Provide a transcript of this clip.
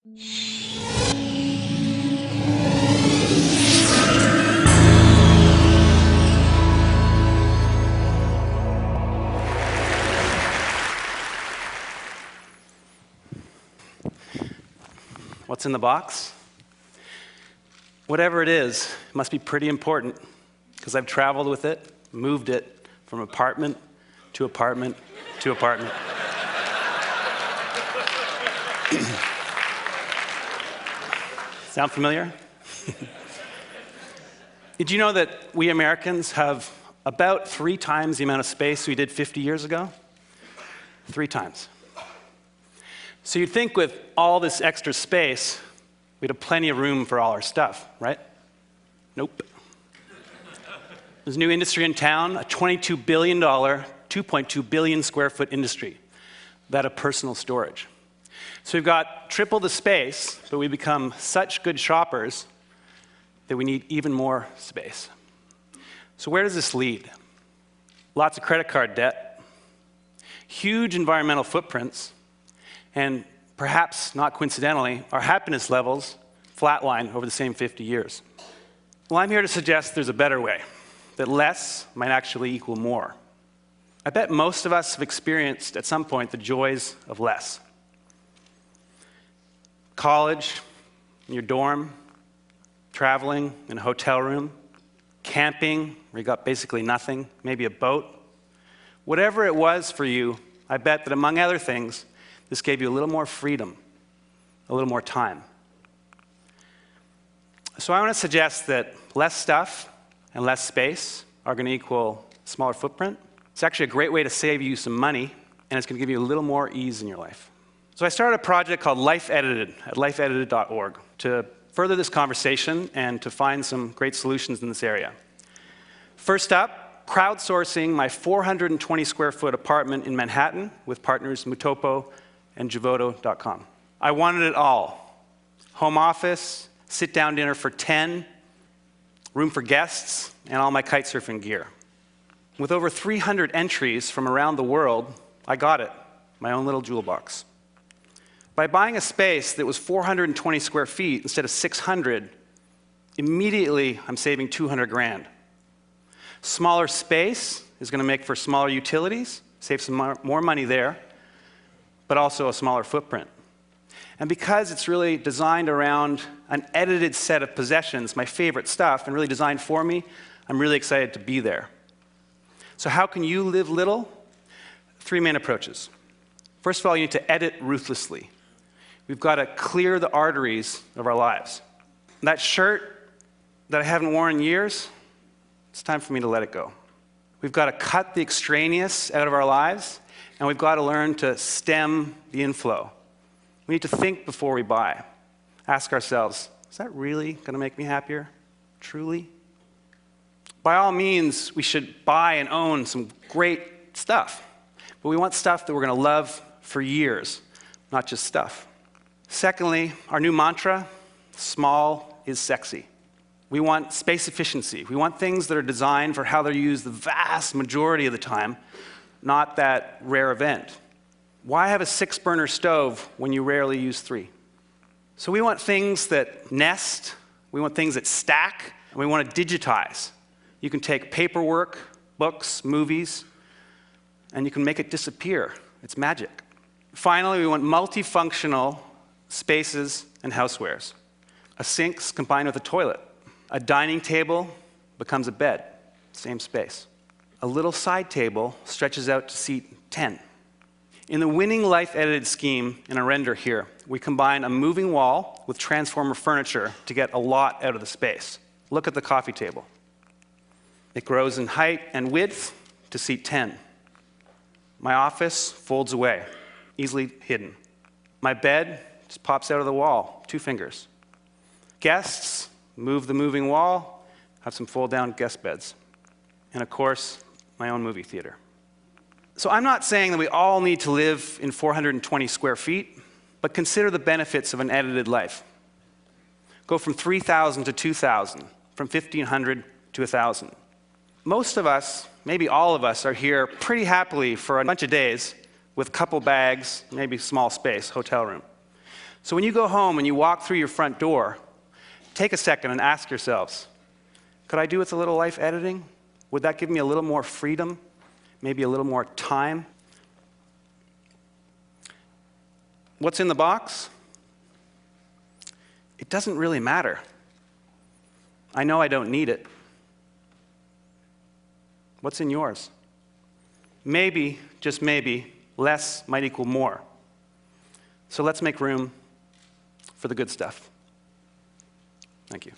What's in the box? Whatever it is, it must be pretty important, because I've traveled with it, moved it from apartment to apartment to apartment. Sound familiar? Did you know that we Americans have about 3 times the amount of space we did 50 years ago? 3 times. So you'd think with all this extra space, we'd have plenty of room for all our stuff, right? Nope. There's a new industry in town, a $22 billion, 2.2 billion square foot industry, that of personal storage. So we've got triple the space, but we become such good shoppers that we need even more space. So where does this lead? Lots of credit card debt, huge environmental footprints, and perhaps not coincidentally, our happiness levels flatline over the same 50 years. Well, I'm here to suggest there's a better way, that less might actually equal more. I bet most of us have experienced at some point the joys of less. College, in your dorm, traveling in a hotel room, camping, where you got basically nothing, maybe a boat. Whatever it was for you, I bet that among other things, this gave you a little more freedom, a little more time. So I want to suggest that less stuff and less space are going to equal smaller footprint. It's actually a great way to save you some money, and it's going to give you a little more ease in your life. So I started a project called Life Edited at lifeedited.org to further this conversation and to find some great solutions in this area. First up, crowdsourcing my 420 square foot apartment in Manhattan with partners Mutopo and Javoto.com. I wanted it all. Home office, sit-down dinner for 10, room for guests, and all my kite surfing gear. With over 300 entries from around the world, I got it, my own little jewel box. By buying a space that was 420 square feet instead of 600, immediately I'm saving 200 grand. Smaller space is going to make for smaller utilities, save some more money there, but also a smaller footprint. And because it's really designed around an edited set of possessions, my favorite stuff, and really designed for me, I'm really excited to be there. So how can you live little? 3 main approaches. First of all, you need to edit ruthlessly. We've got to clear the arteries of our lives. That shirt that I haven't worn in years, it's time for me to let it go. We've got to cut the extraneous out of our lives, and we've got to learn to stem the inflow. We need to think before we buy. Ask ourselves, is that really going to make me happier? Truly? By all means, we should buy and own some great stuff, but we want stuff that we're going to love for years, not just stuff. Secondly, our new mantra, small is sexy. We want space efficiency. We want things that are designed for how they're used the vast majority of the time, not that rare event. Why have a 6-burner stove when you rarely use 3? So we want things that nest, we want things that stack, and we want to digitize. You can take paperwork, books, movies, and you can make it disappear. It's magic. Finally, we want multifunctional spaces and housewares. A sink's combined with a toilet. A dining table becomes a bed, same space. A little side table stretches out to seat 10. In the winning Life Edited scheme in a render here, we combine a moving wall with transformer furniture to get a lot out of the space. Look at the coffee table. It grows in height and width to seat 10. My office folds away, easily hidden. My bed just pops out of the wall, 2 fingers. Guests move the moving wall, have some fold-down guest beds. And of course, my own movie theater. So I'm not saying that we all need to live in 420 square feet, but consider the benefits of an edited life. Go from 3,000 to 2,000, from 1,500 to 1,000. Most of us, maybe all of us, are here pretty happily for a bunch of days with couple bags, maybe small space, hotel room. So when you go home and you walk through your front door, take a second and ask yourselves, could I do with a little life editing? Would that give me a little more freedom? Maybe a little more time? What's in the box? It doesn't really matter. I know I don't need it. What's in yours? Maybe, just maybe, less might equal more. So let's make room for the good stuff. Thank you.